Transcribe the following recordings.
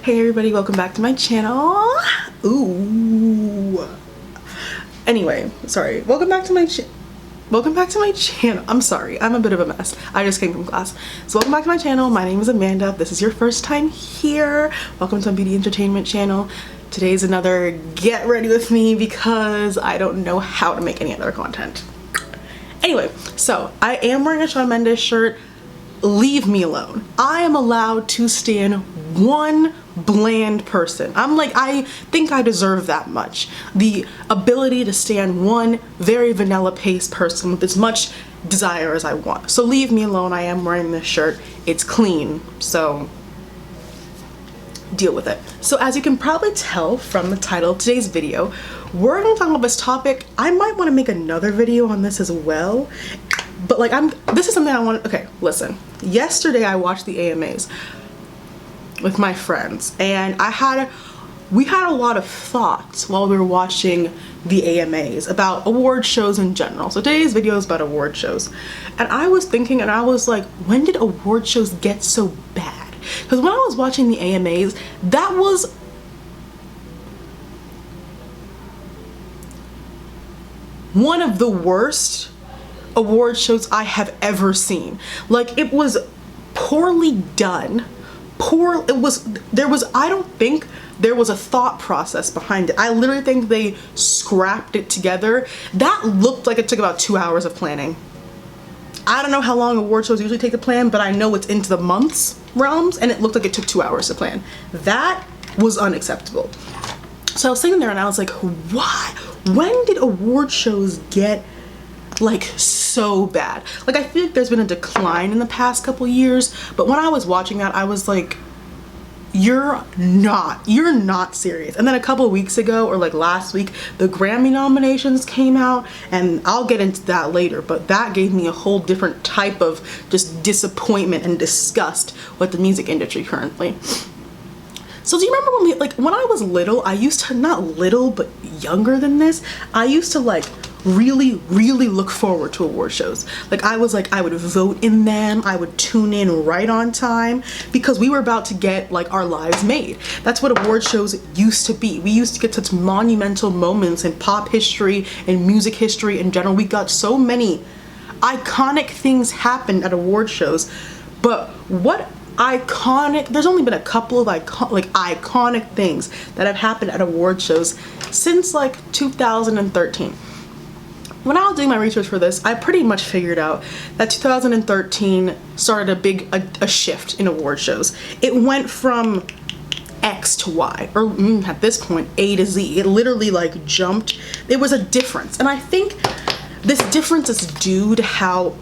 Hey everybody, welcome back to my channel. Ooh. Anyway, sorry. Welcome back to my channel. I'm sorry, I'm a bit of a mess. I just came from class. So welcome back to my channel. My name is Amanda. If this is your first time here, welcome to my beauty entertainment channel. Today's another get ready with me because I don't know how to make any other content. Anyway, so I am wearing a Shawn Mendes shirt. Leave me alone. I am allowed to stand one bland person. I think I deserve that much. The ability to stand one very vanilla pace person with as much desire as I want. So leave me alone. I am wearing this shirt. It's clean, so deal with it. So as you can probably tell from the title of today's video, we're going to talk about this topic. I might want to make another video on this as well. But this is something I want. Okay, listen. Yesterday I watched the AMAs with my friends, and we had a lot of thoughts while we were watching the AMAs about award shows in general. So today's video is about award shows, and I was thinking, and I was like, when did award shows get so bad? Because when I was watching the AMAs, that was one of the worst award shows I have ever seen. Like, it was poorly done. I don't think there was a thought process behind it. I literally think they scrapped it together. That looked like it took about 2 hours of planning. I don't know how long award shows usually take to plan, but I know it's into the months realms, and it looked like it took 2 hours to plan. That was unacceptable. So I was sitting there and I was like, why? When did award shows get like so bad? Like, I feel like there's been a decline in the past couple years, but when I was watching that, I was like, you're not serious. And then a couple of weeks ago, or like last week, the Grammy nominations came out, and I'll get into that later, but that gave me a whole different type of just disappointment and disgust with the music industry currently. So do you remember when I was little, I used to, not little, but younger than this, I used to really look forward to award shows. I would vote in them, I would tune in right on time, because we were about to get our lives made. That's what award shows used to be. We used to get such monumental moments in pop history and music history in general. We got so many iconic things happen at award shows, but there's only been a couple of iconic things that have happened at award shows since 2013. When I was doing my research for this, I pretty much figured out that 2013 started a shift in award shows. It went from X to Y, or at this point, A to Z. It literally jumped. There was a difference, and I think this difference is due to how,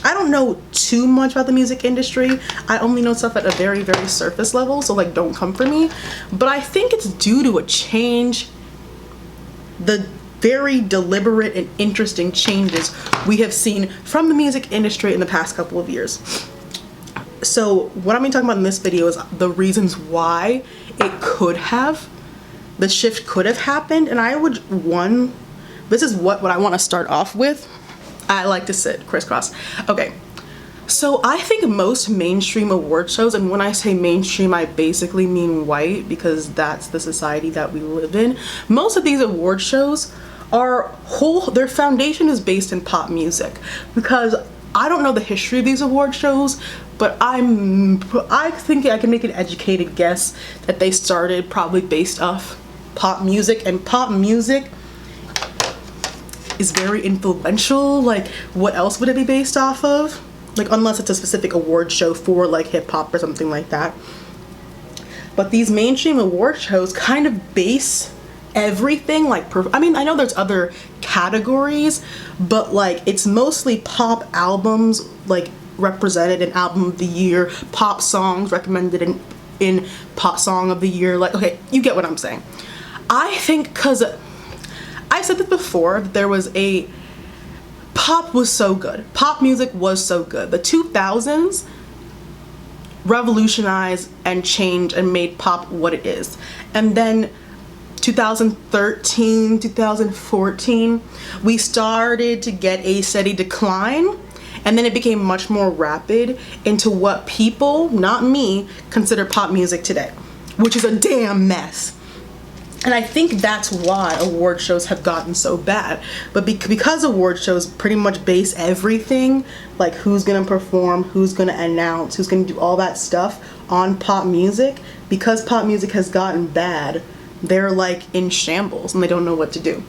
I don't know too much about the music industry. I only know stuff at a very, very surface level, so don't come for me. But I think it's due to a change, the very deliberate and interesting changes we have seen from the music industry in the past couple of years. So what I'm going to talk about in this video is the reasons why the shift could have happened. And this is what I want to start off with. I like to sit crisscross. Okay, so I think most mainstream award shows, and when I say mainstream, I basically mean white, because that's the society that we live in. Most of these award shows their foundation is based in pop music, because I don't know the history of these award shows, but I think I can make an educated guess that they started probably based off pop music, and pop music is very influential. What else would it be based off of? Unless it's a specific award show for hip hop or something like that. But these mainstream award shows kind of base everything I mean, I know there's other categories, but it's mostly pop albums represented in album of the year, pop songs recommended in pop song of the year. Okay, you get what I'm saying. I think because I said this before, that pop was so good. Pop music was so good. The 2000s revolutionized and changed and made pop what it is. And then 2013, 2014, we started to get a steady decline, and then it became much more rapid into what people, not me, consider pop music today. which is a damn mess. And I think that's why award shows have gotten so bad. But because award shows pretty much base everything, like who's gonna perform, who's gonna announce, who's gonna do all that stuff on pop music, because pop music has gotten bad, they're like in shambles and they don't know what to do.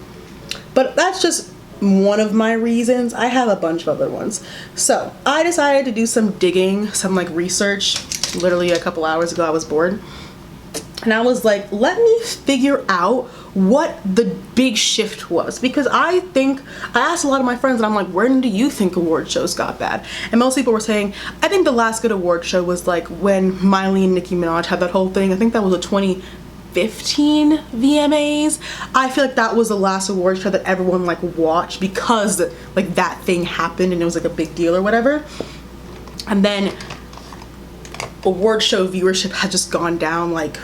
But that's just one of my reasons. I have a bunch of other ones. So I decided to do some digging, some like research. Literally a couple hours ago I was bored. And I was like, let me figure out what the big shift was. Because I asked a lot of my friends and I'm like, when do you think award shows got bad? And most people were saying, I think the last good award show was like when Miley and Nicki Minaj had that whole thing. I think that was a 2015 VMAs. I feel like that was the last award show that everyone like watched because like that thing happened and it was like a big deal or whatever. And then award show viewership had just gone down like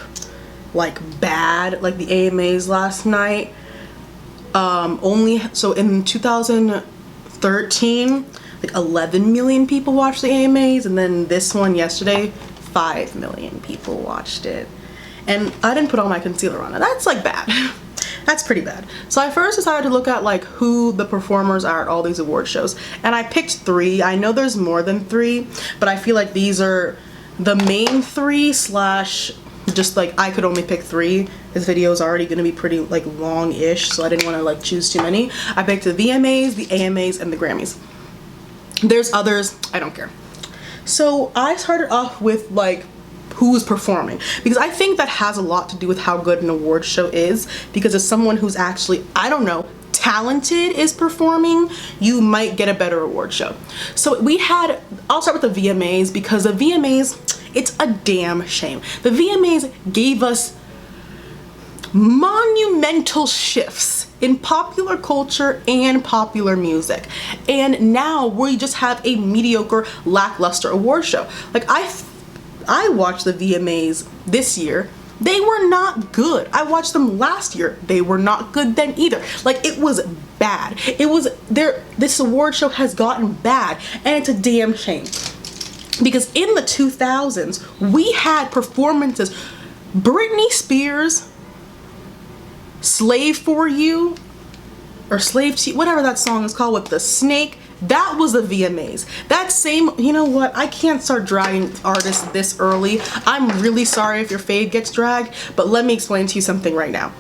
bad, like the AMAs last night. So in 2013, like 11 million people watched the AMAs, and then this one yesterday, 5 million people watched it. And I didn't put all my concealer on it. That's like bad. That's pretty bad. So I first decided to look at like who the performers are at all these award shows, and I picked 3. I know there's more than 3, but I feel like these are the main 3 / just like I could only pick 3. This video is already gonna be pretty like long-ish, so I didn't want to like choose too many. I picked the VMAs, the AMAs, and the Grammys. There's others, I don't care. So I started off with like who was performing, because I think that has a lot to do with how good an award show is. Because if someone who's actually, I don't know, talented is performing, you might get a better award show. So I'll start with the VMAs, because the VMAs, it's a damn shame. The VMAs gave us monumental shifts in popular culture and popular music, and now we just have a mediocre, lackluster award show. Like I watched the VMAs this year. They were not good. I watched them last year. They were not good then either. Like it was bad. This award show has gotten bad, and it's a damn shame. Because in the 2000s, we had performances. Britney Spears, Slave for You, or Slave to You, whatever that song is called with the snake, that was the VMAs. That same, you know what, I can't start dragging artists this early. I'm really sorry if your fave gets dragged, but let me explain to you something right now.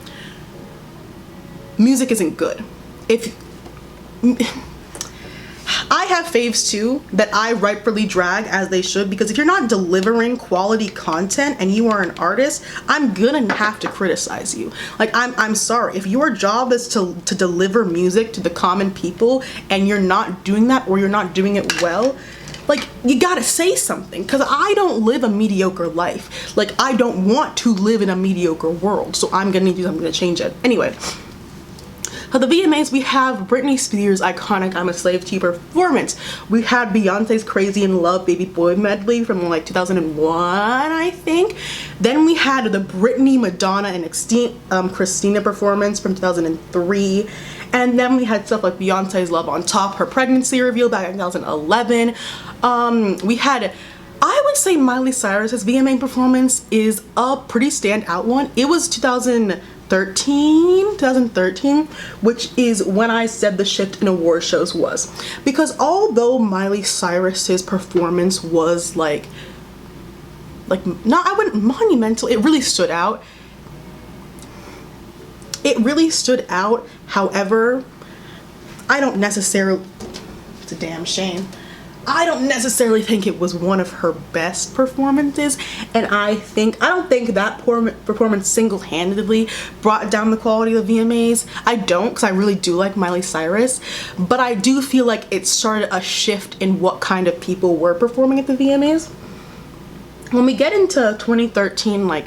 Music isn't good. I have faves too that I rightfully drag, as they should, because if you're not delivering quality content and you are an artist, I'm gonna have to criticize you. Like I'm sorry, if your job is to deliver music to the common people and you're not doing that, or you're not doing it well, like you gotta say something, because I don't live a mediocre life. Like I don't want to live in a mediocre world, so I'm gonna change it. Anyway, for the VMAs, we have Britney Spears' iconic I'm a Slave to You performance. We had Beyonce's Crazy in Love Baby Boy medley from like 2001, I think. Then we had the Britney, Madonna, and Christina performance from 2003. And then we had stuff like Beyonce's Love on Top, her pregnancy reveal back in 2011. We had, I would say Miley Cyrus's VMA performance is a pretty standout one. It was 2013, which is when I said the shift in award shows was. Because although Miley Cyrus's performance was I wouldn't monumental, it really stood out. However, it's a damn shame. I don't necessarily think it was one of her best performances, and I don't think that performance single-handedly brought down the quality of the VMAs. I don't, because I really do like Miley Cyrus, but I do feel like it started a shift in what kind of people were performing at the VMAs. When we get into 2013,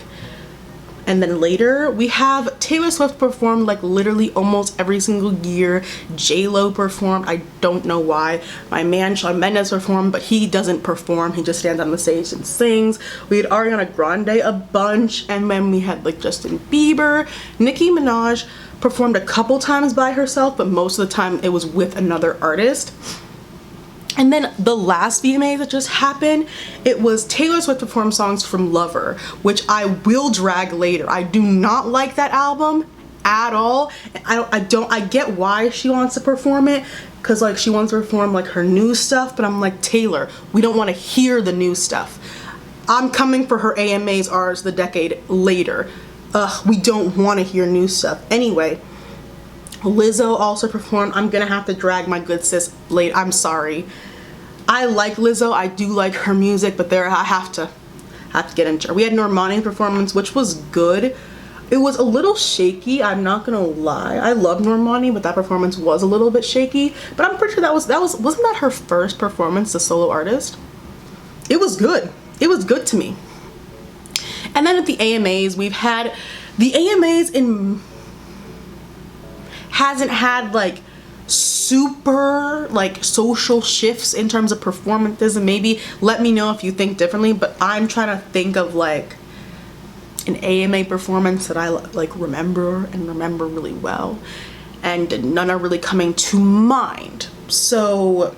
and then later, we have Taylor Swift performed literally almost every single year. J-Lo performed, I don't know why. My man Shawn Mendes performed, but he doesn't perform, he just stands on the stage and sings. We had Ariana Grande a bunch, and then we had Justin Bieber. Nicki Minaj performed a couple times by herself, but most of the time it was with another artist. And then the last VMA that just happened, it was Taylor Swift performed songs from Lover, which I will drag later. I do not like that album at all. I get why she wants to perform it, because like she wants to perform like her new stuff, but I'm like, Taylor, we don't want to hear the new stuff. I'm coming for her AMAs Artists of the Decade later. We don't want to hear new stuff. Anyway, Lizzo also performed. I'm gonna have to drag my good sis late. I'm sorry. I like Lizzo. I do like her music, but I have to get into her. We had Normani's performance, which was good. It was a little shaky, I'm not gonna lie. I love Normani, but that performance was a little bit shaky. But I'm pretty sure wasn't that her first performance as solo artist? It was good. It was good to me. And then at the AMAs, we've had the AMAs hasn't had like super like social shifts in terms of performances, and maybe let me know if you think differently, but I'm trying to think of like an AMA performance that I like remember really well, and none are really coming to mind. So,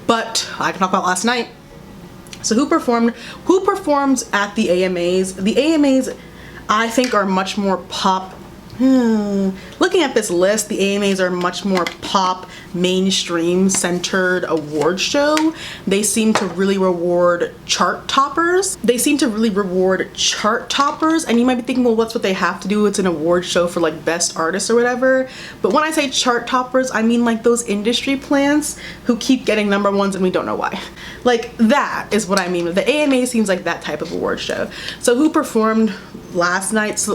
but I can talk about last night. So who performs at the AMAs? The AMAs I think are much more pop. Looking at this list, the AMAs are much more pop, mainstream centered award show. They seem to really reward chart toppers. And you might be thinking, well, what's what they have to do? It's an award show for like best artists or whatever. But when I say chart toppers, I mean like those industry plants who keep getting #1s and we don't know why. Like that is what I mean. The AMA seems like that type of award show. So who performed last night?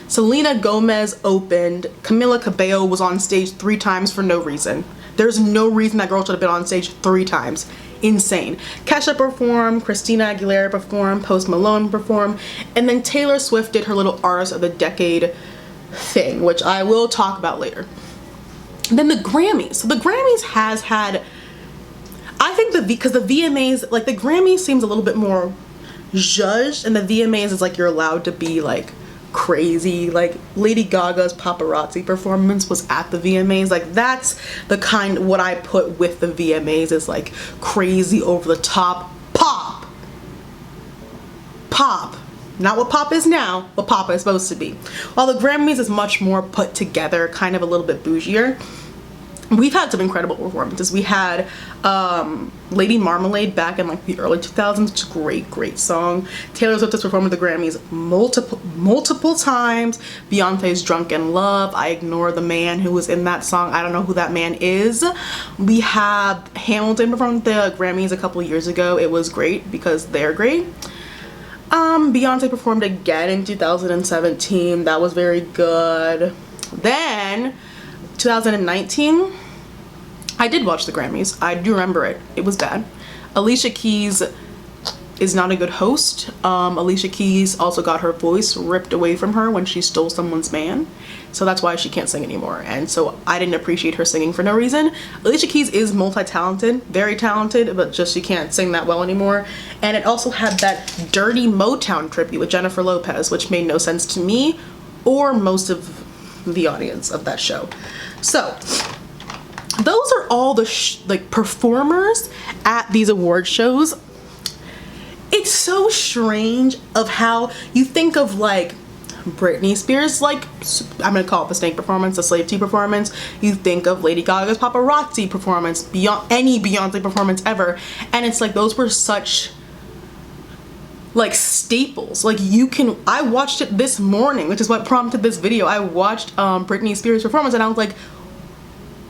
Selena Gomez opened. Camila Cabello was on stage 3 times for no reason. There's no reason that girl should have been on stage 3 times. Insane. Kesha performed, Christina Aguilera performed, Post Malone performed, and then Taylor Swift did her little Artist of the Decade thing, which I will talk about later. And then the Grammys. So the Grammys has had, I think because the VMAs, like the Grammys seems a little bit more judged, and the VMAs is like you're allowed to be like crazy. Like Lady Gaga's paparazzi performance was at the VMAs. Like that's the kind, what I put with the VMAs is like crazy, over the top pop. Not what pop is now, what pop is supposed to be. While the Grammys is much more put together, kind of a little bit bougier. We've had some incredible performances. We had Lady Marmalade back in like the early 2000s, which is a great song. Taylor Swift has performed at the Grammys multiple times. Beyonce's Drunk in Love. I ignore the man who was in that song. I don't know who that man is. We have Hamilton performed at the Grammys a couple years ago. It was great because they're great. Beyonce performed again in 2017. That was very good. Then 2019, I did watch the Grammys. I do remember it. It was bad. Alicia Keys is not a good host. Alicia Keys also got her voice ripped away from her when she stole someone's man. So that's why she can't sing anymore. And so I didn't appreciate her singing for no reason. Alicia Keys is multi-talented, very talented, but just she can't sing that well anymore. And it also had that dirty Motown tribute with Jennifer Lopez, which made no sense to me or most of the audience of that show. So those are all the like performers at these award shows. It's so strange of how you think of like Britney Spears, like I'm gonna call it the Snake performance, the Slave Tea performance. You think of Lady Gaga's paparazzi performance, beyond any Beyonce performance ever, and it's like those were such like staples. Like I watched it this morning, which is what prompted this video. I watched Britney Spears performance and I was like,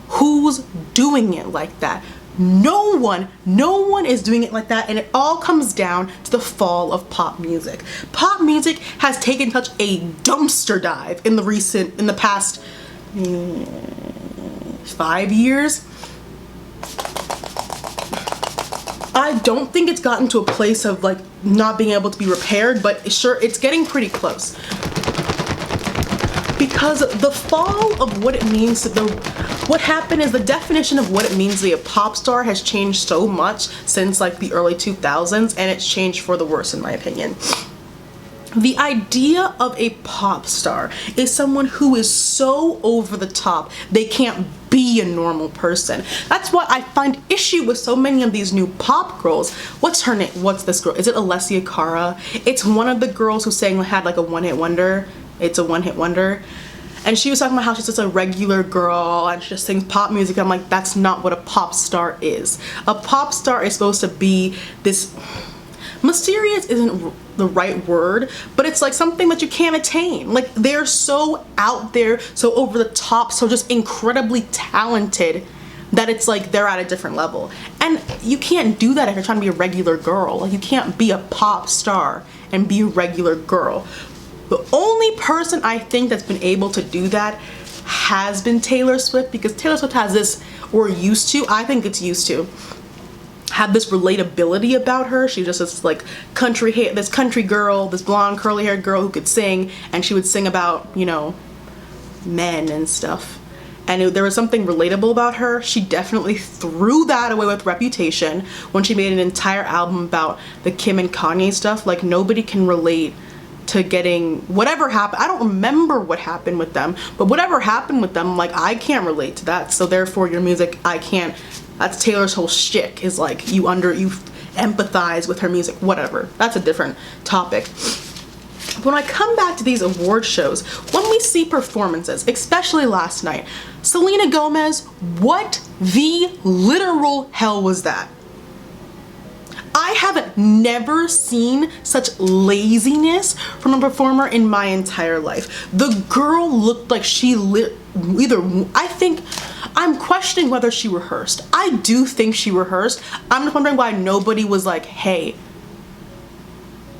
who's doing it like that? No one is doing it like that, and it all comes down to the fall of pop music. Pop music has taken such a dumpster dive in the past 5 years. I don't think it's gotten to a place of like not being able to be repaired, but sure, it's getting pretty close. Because the fall of what it means to what happened is the definition of what it means to be a pop star has changed so much since like the early 2000s, and it's changed for the worse in my opinion. The idea of a pop star is someone who is so over the top they can't be a normal person. That's why I find issue with so many of these new pop girls. What's her name? What's this girl? Is it Alessia Cara? It's one of the girls who had like a one-hit wonder. It's a one-hit wonder. And she was talking about how she's just a regular girl and she just sings pop music. I'm like, that's not what a pop star is. A pop star is supposed to be this... Mysterious isn't the right word, but it's like something that you can't attain. Like, they're so out there, so over the top, so just incredibly talented that it's like they're at a different level. And you can't do that if you're trying to be a regular girl. Like, you can't be a pop star and be a regular girl. The only person I think that's been able to do that has been Taylor Swift, because Taylor Swift has this, or used to, I think it's used to, have this relatability about her. She just this like this country girl, this blonde curly haired girl who could sing, and she would sing about, you know, men and stuff. And there was something relatable about her. She definitely threw that away with Reputation when she made an entire album about the Kim and Kanye stuff. Like, nobody can relate to getting whatever happened. I don't remember what happened with them, but whatever happened with them, like, I can't relate to that. So therefore your music, I can't. That's Taylor's whole shtick, is like you empathize with her music, whatever. That's a different topic. When I come back to these award shows, when we see performances, especially last night, Selena Gomez, what the literal hell was that? I have never seen such laziness from a performer in my entire life. The girl looked like she I'm questioning whether she rehearsed. I do think she rehearsed. I'm just wondering why nobody was like, hey,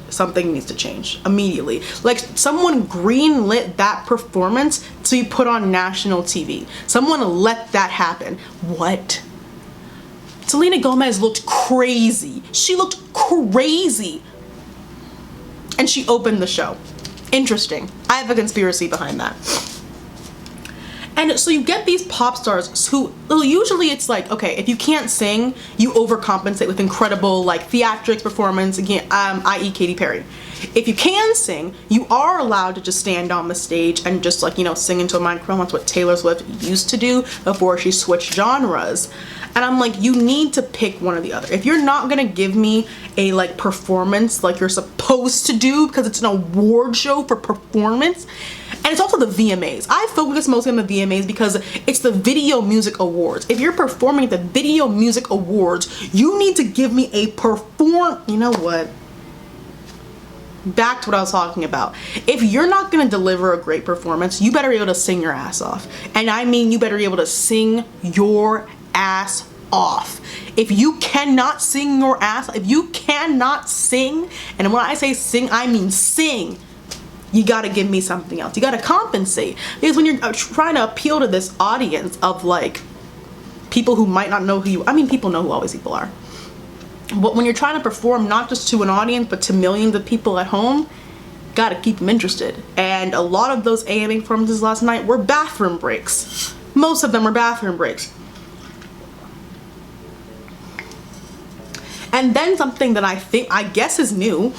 something needs to change immediately. Like, someone greenlit that performance to be put on national TV. Someone let that happen. What? Selena Gomez looked crazy. She looked crazy. And she opened the show. Interesting. I have a conspiracy behind that. And so you get these pop stars who, usually it's like, okay, if you can't sing, you overcompensate with incredible like theatrics performance, again, i.e. Katy Perry. If you can sing, you are allowed to just stand on the stage and just like, you know, sing into a microphone. That's what Taylor Swift used to do before she switched genres. And I'm like, you need to pick one or the other. If you're not gonna give me a like performance like you're supposed to do, because it's an award show for performance, and it's also the VMAs. I focus mostly on the VMAs because it's the Video Music Awards. If you're performing at the Video Music Awards, you need to give me a you know what? Back to what I was talking about. If you're not gonna deliver a great performance, you better be able to sing your ass off. And I mean, you better be able to sing your ass off. If you cannot sing your ass, if you cannot sing, and when I say sing, I mean sing, you gotta give me something else. You gotta compensate. Because when you're trying to appeal to this audience of like people who might not know who you, I mean, people know who all these people are. But when you're trying to perform not just to an audience, but to millions of people at home, gotta keep them interested. And a lot of those AMA performances last night were bathroom breaks. Most of them were bathroom breaks. And then something that I guess is new,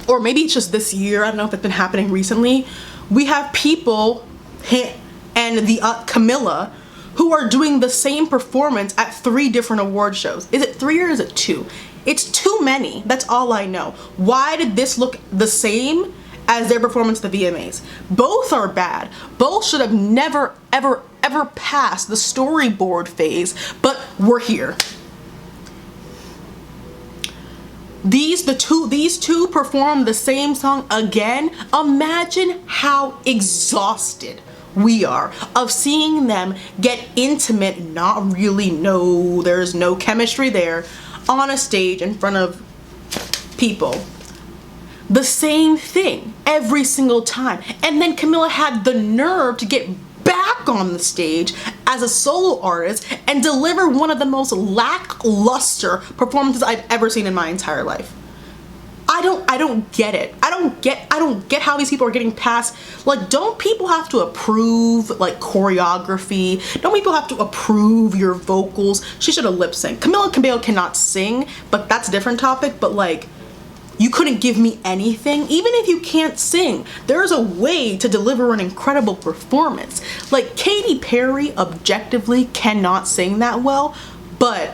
or maybe it's just this year, I don't know if it's been happening recently, we have people and the Camilla who are doing the same performance at 3 different award shows. Is it 3 or is it 2? It's too many. That's all I know. Why did this look the same as their performance at the VMAs? Both are bad. Both should have never, ever, ever passed the storyboard phase, but we're here. These two performed the same song again. Imagine how exhausted we are of seeing them get intimate, not really, no, there's no chemistry there, on a stage in front of people. The same thing every single time. And then Camilla had the nerve to get back on the stage as a solo artist and deliver one of the most lackluster performances I've ever seen in my entire life. I don't get it. I don't get how these people are getting past. Like, don't people have to approve like choreography? Don't people have to approve your vocals? She should have lip synced. Camila Cabello cannot sing, but that's a different topic. But like, You couldn't give me anything. Even if you can't sing, there's a way to deliver an incredible performance. Like, Katy Perry objectively cannot sing that well, but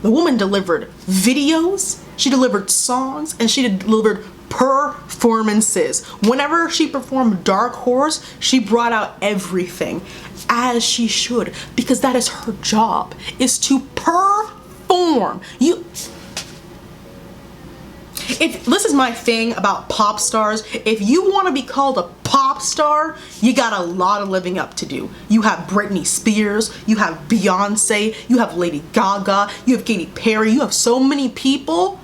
the woman delivered videos, she delivered songs, and she delivered performances. Whenever she performed Dark Horse, she brought out everything, as she should, because that is her job, is to perform. This is my thing about pop stars. If you want to be called a pop star, you got a lot of living up to do. You have Britney Spears, you have Beyonce, you have Lady Gaga, you have Katy Perry, you have so many people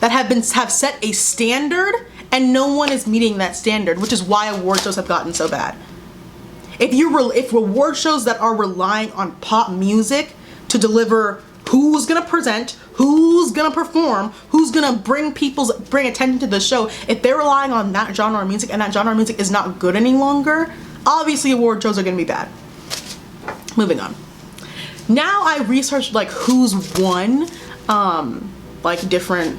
that have set a standard, and no one is meeting that standard, which is why award shows have gotten so bad. If award shows that are relying on pop music to deliver who's gonna present, who's gonna perform, who's gonna bring attention to the show, if they're relying on that genre of music and that genre of music is not good any longer, obviously award shows are gonna be bad. Moving on. Now I researched like who's won, like different.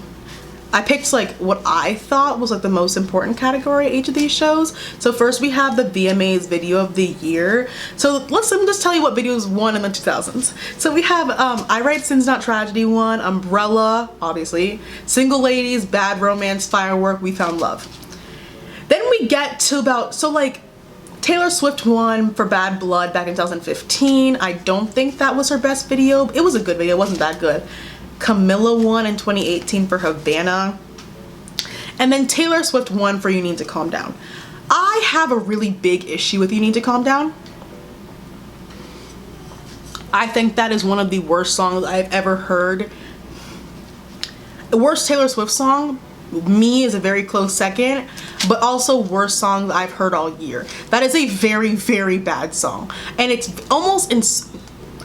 I picked like what I thought was like the most important category at each of these shows. So first we have the VMAs Video of the Year. So let me just tell you what videos won in the 2000s. So we have I Write Sins Not Tragedy won, Umbrella, obviously, Single Ladies, Bad Romance, Firework, We Found Love. Then we get to like Taylor Swift won for Bad Blood back in 2015. I don't think that was her best video. It was a good video, it wasn't that good. Camilla won in 2018 for Havana. And then Taylor Swift won for You Need to Calm Down. I have a really big issue with You Need to Calm Down. I think that is one of the worst songs I've ever heard. The worst Taylor Swift song, Me is a very close second, but also worst song I've heard all year. That is a very, very bad song. And it's almost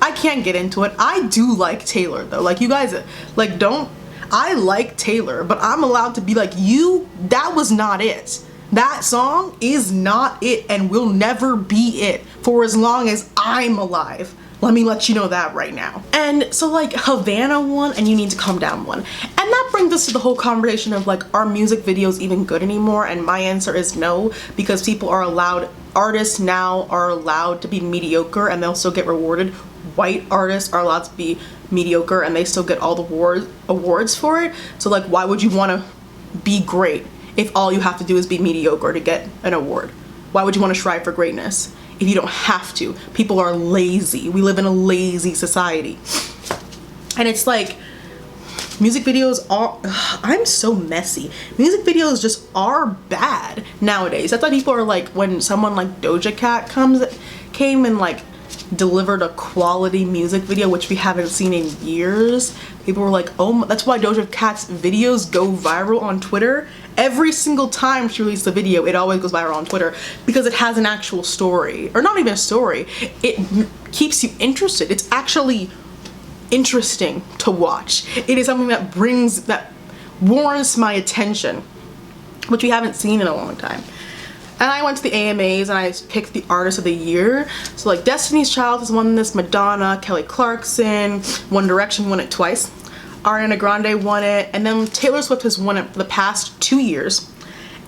I can't get into it. I do like Taylor though. Like, you guys, like, I like Taylor, but I'm allowed to be like, that was not it. That song is not it and will never be it for as long as I'm alive. Let me let you know that right now. And so like Havana won and You Need to Calm Down won. And that brings us to the whole conversation of like, are music videos even good anymore? And my answer is no, because artists now are allowed to be mediocre and they'll still get rewarded. White artists are allowed to be mediocre and they still get all the awards for it. So like, why would you want to be great if all you have to do is be mediocre to get an award? Why would you want to strive for greatness if you don't have to? People are lazy. We live in a lazy society. And it's like, music videos are, I'm so messy. Music videos just are bad nowadays. That's why people are like, when someone like Doja Cat came and like delivered a quality music video, which we haven't seen in years, people were like, oh, that's why Doja Cat's videos go viral on Twitter. Every single time she releases a video, it always goes viral on Twitter because it has an actual story, or not even a story. It keeps you interested. It's actually interesting to watch. It is something that warrants my attention, which we haven't seen in a long time. And I went to the AMAs and I picked the Artist of the Year. So like Destiny's Child has won this, Madonna, Kelly Clarkson, One Direction won it twice, Ariana Grande won it, and then Taylor Swift has won it for the past 2 years.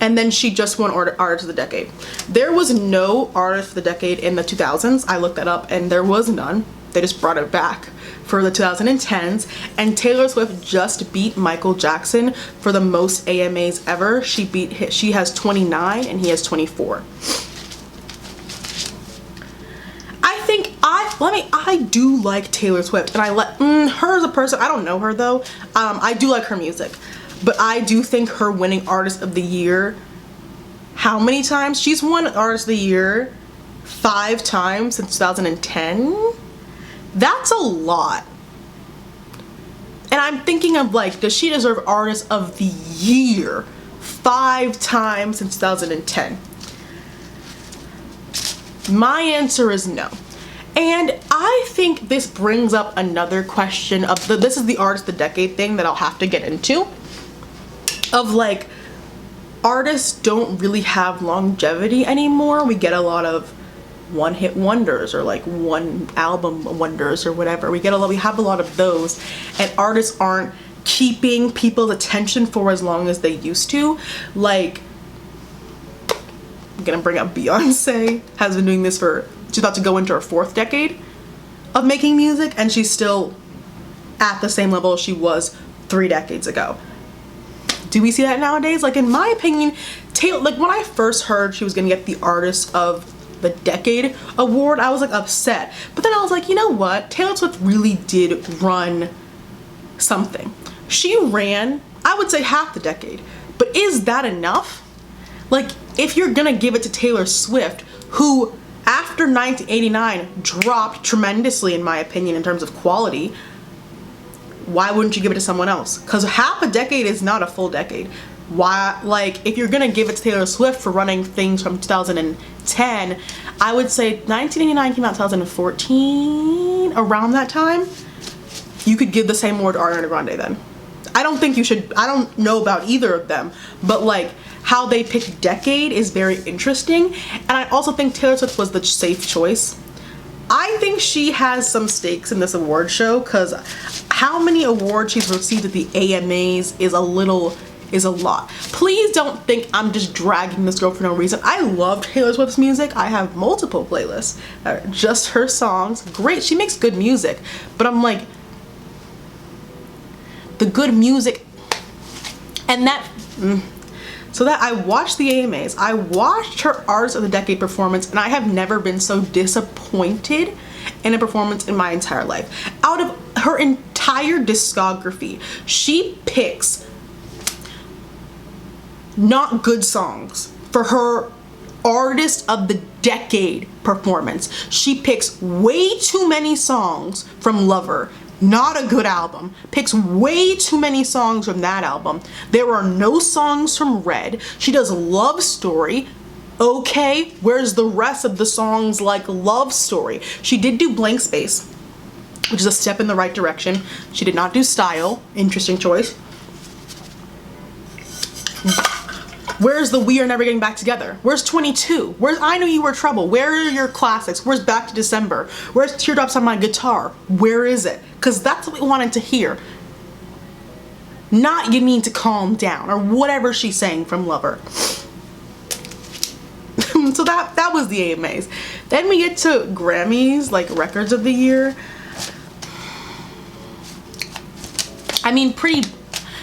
And then she just won Artist of the Decade. There was no Artist of the Decade in the 2000s. I looked that up and there was none. They just brought it back for the 2010s, and Taylor Swift just beat Michael Jackson for the most AMAs ever. She has 29 and he has 24. I do like Taylor Swift, and her as a person. I don't know her though. I do like her music, but I do think her winning Artist of the Year, how many times? She's won Artist of the Year 5 times since 2010. That's a lot. And I'm thinking of like, does she deserve Artist of the Year 5 times since 2010? My answer is no. And I think this brings up another question of this is the Artist of the Decade thing that I'll have to get into. Of like, artists don't really have longevity anymore. We get a lot of one-hit wonders or like one album wonders or whatever. We have a lot of those, and artists aren't keeping people's attention for as long as they used to. Like, I'm gonna bring up Beyonce, has been doing this for, she's about to go into her 4th decade of making music, and she's still at the same level she was 3 decades ago. Do we see that nowadays? Like, in my opinion, Taylor, like when I first heard she was gonna get the Artist of the Decade award, I was like upset. But then I was like, you know what? Taylor Swift really did run something. She ran, I would say, half the decade. But is that enough? Like, if you're gonna give it to Taylor Swift, who after 1989 dropped tremendously, in my opinion, in terms of quality, why wouldn't you give it to someone else? Because half a decade is not a full decade. Why, like, if you're gonna give it to Taylor Swift for running things from 2010, I would say 1989 came out 2014, around that time. You could give the same award to Ariana Grande then. I don't think you should, I don't know about either of them, but like how they picked decade is very interesting. And I also think Taylor Swift was the safe choice. I think she has some stakes in this award show, because how many awards she's received at the AMAs is a lot. Please don't think I'm just dragging this girl for no reason. I love Taylor Swift's music. I have multiple playlists, just her songs. Great, she makes good music, but I'm like, the good music and that so that I watched the AMAs, I watched her Artist of the Decade performance, and I have never been so disappointed in a performance in my entire life. Out of her entire discography, she picks not good songs for her Artist of the Decade performance. She picks way too many songs from Lover, not a good album, picks way too many songs from that album. There are no songs from Red. She does Love Story. Okay, where's the rest of the songs like Love Story? She did do Blank Space, which is a step in the right direction. She did not do Style. Interesting choice. Where's the We Are Never Getting Back Together? Where's 22? Where's I Knew You Were Trouble? Where are your classics? Where's Back to December? Where's Teardrops on My Guitar? Where is it? Because that's what we wanted to hear. Not You Need to Calm Down, or whatever she's saying from Lover. So that was the AMAs. Then we get to Grammys, like Records of the Year. I mean,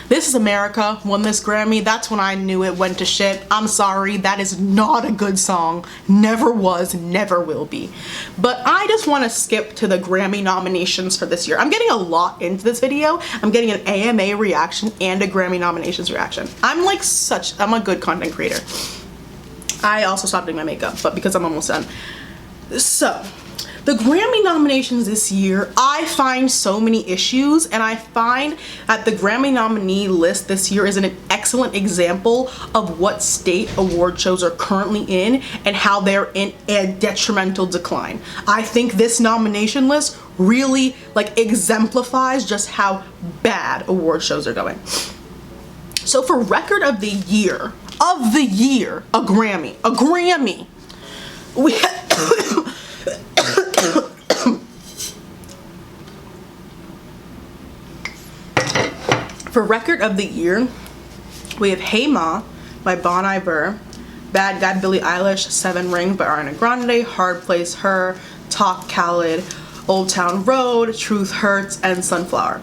This Is America won this Grammy. That's when I knew it went to shit. I'm sorry, that is not a good song. Never was, never will be. But I just want to skip to the Grammy nominations for this year. I'm getting a lot into this video. I'm getting an AMA reaction and a Grammy nominations reaction. I'm a good content creator. I also stopped doing my makeup, but because I'm almost done. So, the Grammy nominations this year, I find so many issues, and I find that the Grammy nominee list this year is an excellent example of what state award shows are currently in and how they're in a detrimental decline. I think this nomination list really exemplifies just how bad award shows are going. So for Record of the Year, a Grammy, we for Record of the Year, we have Hey Ma by Bon Iver, Bad Guy Billie Eilish, Seven Rings by Ariana Grande, Hard Place Her, Talk Khaled, Old Town Road, Truth Hurts, and Sunflower.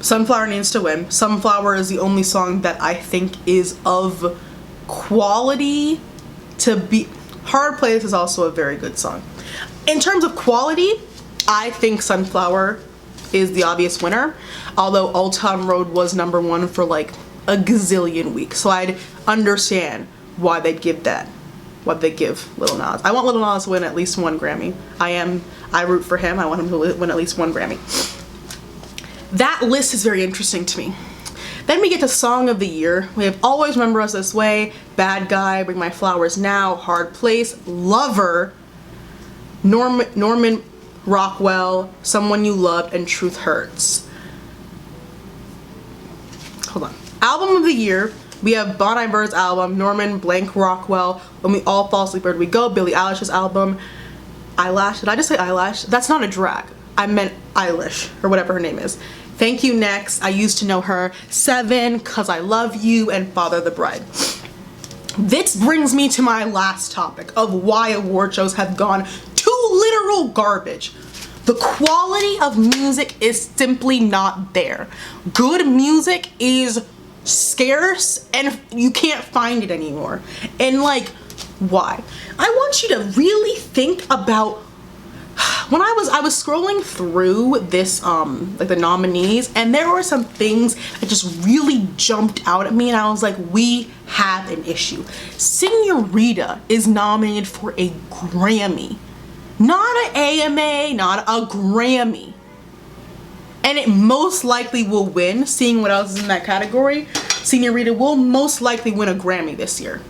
Sunflower needs to win. Sunflower is the only song that I think is of quality to be. Hard Place is also a very good song. In terms of quality, I think Sunflower is the obvious winner, although Old Town Road was #1 for like a gazillion weeks, so I'd understand why they'd give that, what they give Lil Nas. I want Lil Nas to win at least 1 Grammy. I root for him. I want him to win at least 1 Grammy. That list is very interesting to me. Then we get to Song of the Year. We have Always Remember Us This Way, Bad Guy, Bring My Flowers Now, Hard Place, Lover, Norman Rockwell, Someone You Loved, and Truth Hurts. Hold on. Album of the Year, we have Bon Iver's album, Norman Blank Rockwell, When We All Fall Asleep Where Do We Go, Billie Eilish's album, Eyelash. Did I just say eyelash? That's not a drag. I meant Eilish, or whatever her name is. Thank You Next, I Used to Know Her, 7, Cause I Love You, and Father the Bride. This brings me to my last topic of why award shows have gone to literal garbage. The quality of music is simply not there. Good music is scarce and you can't find it anymore. And like, why? I want you to really think about when I was scrolling through this like the nominees, and there were some things that just really jumped out at me, and I was like, we have an issue. Senorita is nominated for a Grammy, not an AMA, not a Grammy, and it most likely will win. Seeing what else is in that category, Senorita will most likely win a Grammy this year.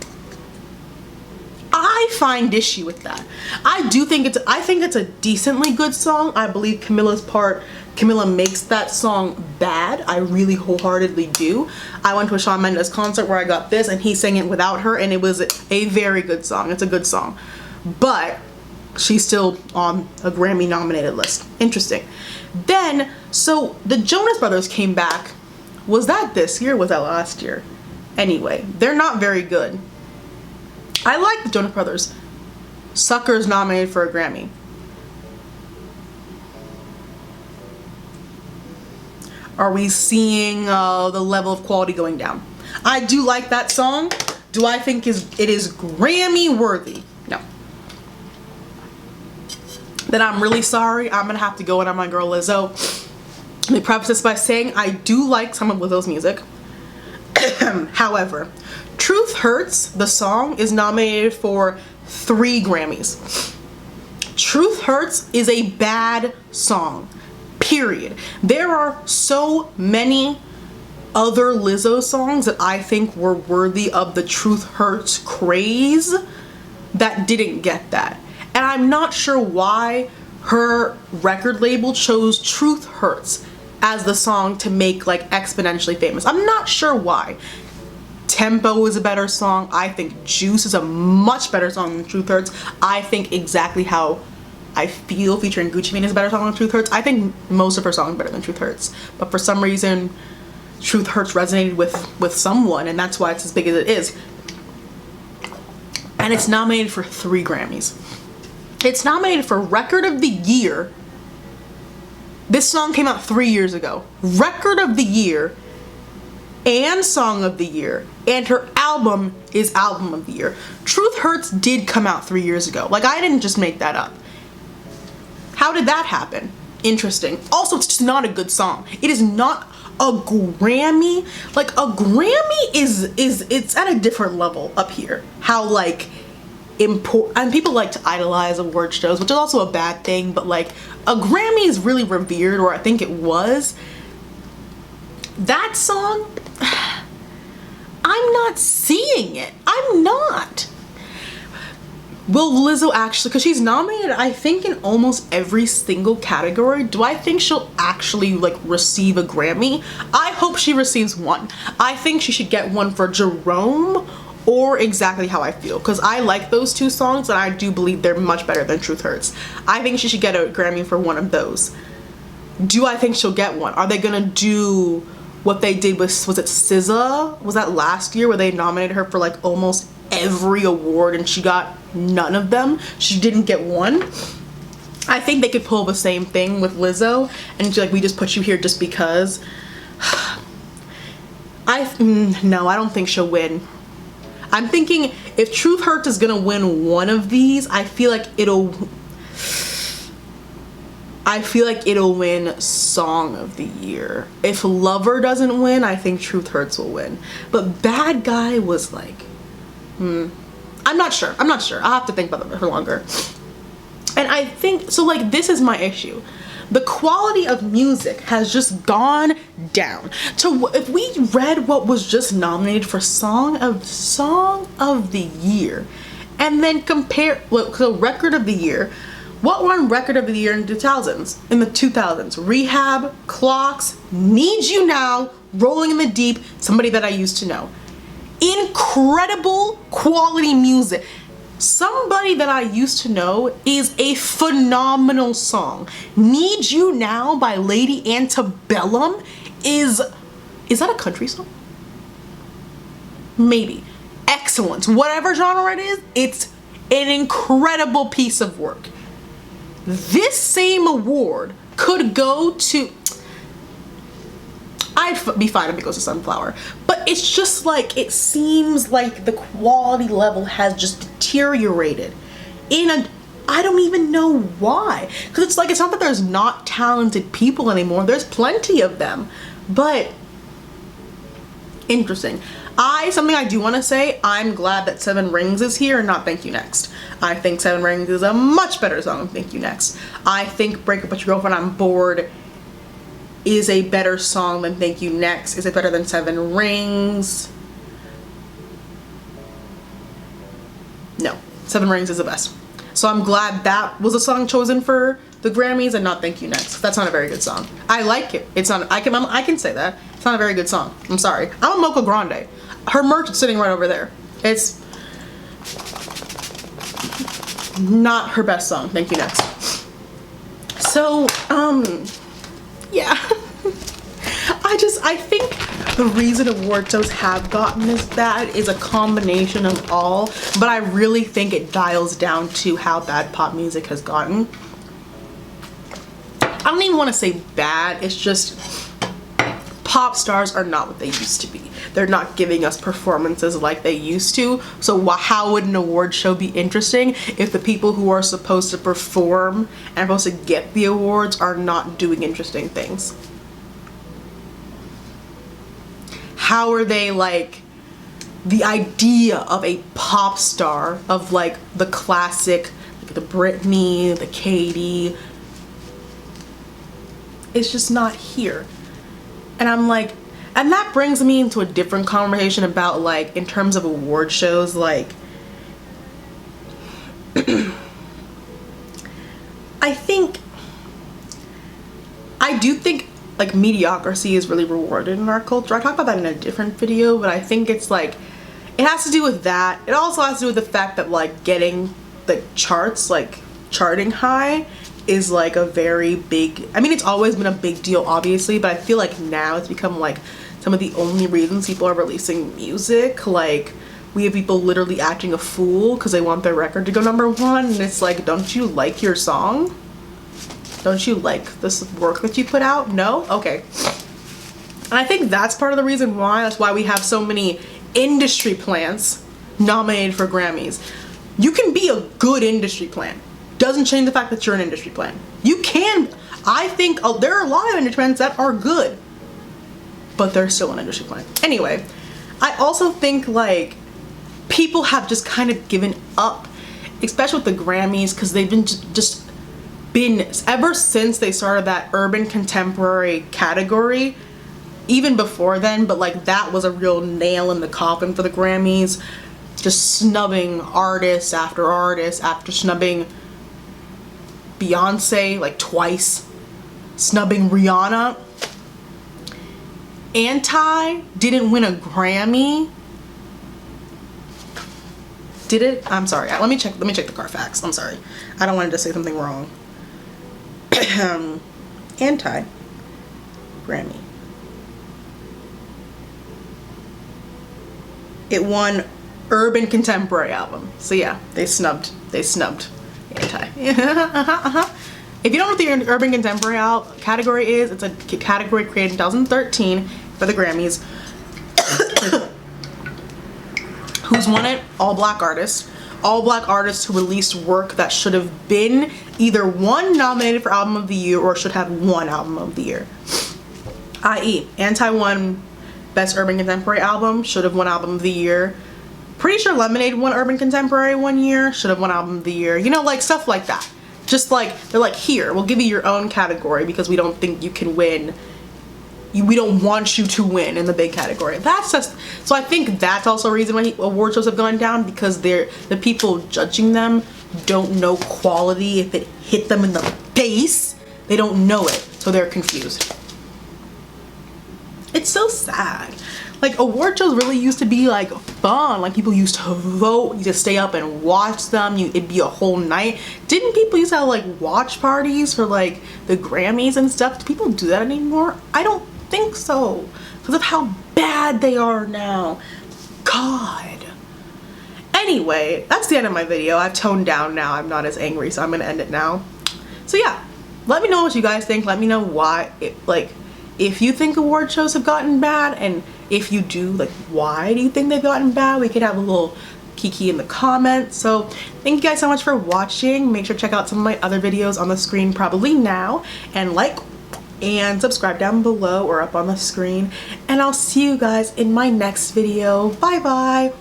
I find issue with that. I think it's a decently good song. I believe Camila makes that song bad. I really wholeheartedly do. I went to a Shawn Mendes concert where I got this and he sang it without her, and it was a very good song. It's a good song. But she's still on a Grammy nominated list. Interesting. Then, so the Jonas Brothers came back. Was that this year or was that last year? Anyway, they're not very good. I like the Jonas Brothers. Sucker's nominated for a Grammy. Are we seeing the level of quality going down? I do like that song. Do I think it is Grammy worthy? No. Then I'm really sorry. I'm gonna have to go in on my girl Lizzo. Let me preface this by saying I do like some of Lizzo's music. However, Truth Hurts, the song, is nominated for 3 Grammys. Truth Hurts is a bad song, period. There are so many other Lizzo songs that I think were worthy of the Truth Hurts craze that didn't get that. And I'm not sure why her record label chose Truth Hurts as the song to make like exponentially famous. I'm not sure why. Tempo is a better song. I think Juice is a much better song than Truth Hurts. I think Exactly How I Feel featuring Gucci Mane is a better song than Truth Hurts. I think most of her songs are better than Truth Hurts. But for some reason, Truth Hurts resonated with someone, and that's why it's as big as it is. And it's nominated for 3 Grammys. It's nominated for Record of the Year. This song came out 3 years ago. Record of the Year and Song of the Year, and her album is Album of the Year. Truth Hurts did come out 3 years ago. Like, I didn't just make that up. How did that happen? Interesting. Also, it's just not a good song. It is not a Grammy. Like, a Grammy is it's at a different level up here. How like important, and people like to idolize award shows, which is also a bad thing, but like a Grammy is really revered, or I think it was. That song, I'm not seeing it. I'm not. Will Lizzo actually, because she's nominated, I think, in almost every single category. Do I think she'll actually like receive a Grammy? I hope she receives one. I think she should get one for Jerome or Exactly How I Feel, because I like those 2 songs and I do believe they're much better than Truth Hurts. I think she should get a Grammy for one of those. Do I think she'll get one? Are they gonna do what they did with, was it SZA? Was that last year where they nominated her for like almost every award and she got none of them? She didn't get one. I think they could pull the same thing with Lizzo and like, we just put you here just because. No, I don't think she'll win. I'm thinking if Truth Hurts is gonna win one of these, I feel like it'll win Song of the Year. If Lover doesn't win, I think Truth Hurts will win. But Bad Guy was like, I'm not sure. I'll have to think about it for longer. And I think, so like, this is my issue. The quality of music has just gone down. If we read what was just nominated for Song of the Year, and then compare, the Record of the Year, what won Record of the Year in the 2000s? Rehab, Clocks, Need You Now, Rolling in the Deep, Somebody That I Used to Know. Incredible quality music. Somebody That I Used to Know is a phenomenal song. Need You Now by Lady Antebellum is that a country song? Maybe. Excellent. Whatever genre it is, it's an incredible piece of work. This same award could go to, I'd be fine if it goes to Sunflower, but it's just like, it seems like the quality level has just deteriorated I don't even know why, because it's like, it's not that there's not talented people anymore, there's plenty of them, but interesting. Something I do want to say, I'm glad that Seven Rings is here and not Thank You Next. I think Seven Rings is a much better song than Thank You Next. I think Break Up With Your Girlfriend, I'm Bored is a better song than Thank You Next. Is it better than Seven Rings? No. Seven Rings is the best. So I'm glad that was a song chosen for the Grammys and not Thank You Next. That's not a very good song. I like it. It's not, I can say that. It's not a very good song. I'm sorry. I'm a Mocha Grande. Her merch is sitting right over there. It's not her best song. Thank You Next. So, yeah. I think the reason award shows have gotten this bad is a combination of all, but I really think it dials down to how bad pop music has gotten. I don't even want to say bad, it's just pop stars are not what they used to be. They're not giving us performances like they used to. So how would an award show be interesting if the people who are supposed to perform and supposed to get the awards are not doing interesting things? How are they, like, the idea of a pop star, of like the classic, like the Britney, the Katy, it's just not here. And I'm like, and that brings me into a different conversation about, like, in terms of award shows, like, I do think like mediocrity is really rewarded in our culture. I talked about that in a different video, but I think it's like, it has to do with that. It also has to do with the fact that, like, getting the charts, like charting high, is like a very big, I mean, it's always been a big deal obviously, but I feel like now it's become like some of the only reasons people are releasing music. Like, we have people literally acting a fool because they want their record to go #1, and it's like, don't you like your song? Don't you like this work that you put out? No? Okay. And I think that's part of the reason why, that's why we have so many industry plants nominated for Grammys. You can be a good industry plant. Doesn't change the fact that you're an industry plant. You can, I think, there are a lot of industry plants that are good, but they're still an industry plant. Anyway, I also think, like, people have just kind of given up, especially with the Grammys, because they've been just been, ever since they started that urban contemporary category, even before then, but like that was a real nail in the coffin for the Grammys, just snubbing artists after snubbing Beyonce like twice, snubbing Rihanna. Anti didn't win a Grammy. Did it? I'm sorry. Let me check the Carfax. I'm sorry. I don't want to say something wrong. Anti Grammy. It won urban contemporary album. So yeah, they snubbed Anti. If you don't know what the urban contemporary category is, it's a category created in 2013 for the Grammys. Who's won it? All black artists. All black artists who released work that should have been either one nominated for album of the year or should have won album of the year. I.e., Anti won best urban contemporary album, should have won album of the year. Pretty sure Lemonade won urban contemporary one year, should have won album of the year. You know, like stuff like that. Just like, they're like, here, we'll give you your own category because we don't think you can win. We don't want you to win in the big category. That's just, so I think that's also a reason why award shows have gone down, because the people judging them don't know quality. If it hit them in the face, they don't know it, so they're confused. It's so sad. Like, award shows really used to be like fun. Like, people used to vote, you just stay up and watch them. It'd be a whole night. Didn't people used to have like watch parties for like the Grammys and stuff? Do people do that anymore? I don't think so, because of how bad they are now. God. Anyway, that's the end of my video. I've toned down now. I'm not as angry, so I'm gonna end it now. So yeah, let me know what you guys think. Let me know why, if you think award shows have gotten bad, and if you do, like, why do you think they've gotten bad? We could have a little kiki in the comments. So thank you guys so much for watching. Make sure to check out some of my other videos on the screen probably now, and like and subscribe down below or up on the screen. And I'll see you guys in my next video. Bye bye.